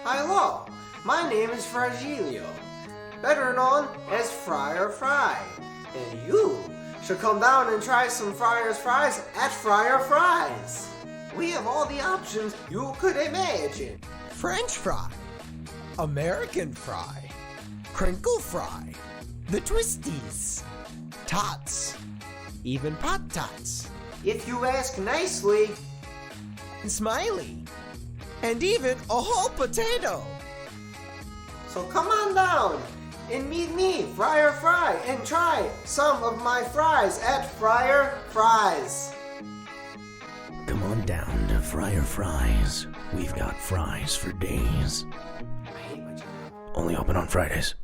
Hello, my name is Fragilio, better known as Friar Fry, and you should come down and try some Friar's Fries at Friar Fries. We have all the options you could imagine. French fry, American fry, crinkle fry, the twisties, tots, even pot tots, If you ask nicely, smiley, and even a whole potato. so come on down and meet me, Friar Fry, and try some of my fries at Friar Fries. Come on down to Friar Fries. We've got fries for days. I hate my job. Only open on Fridays.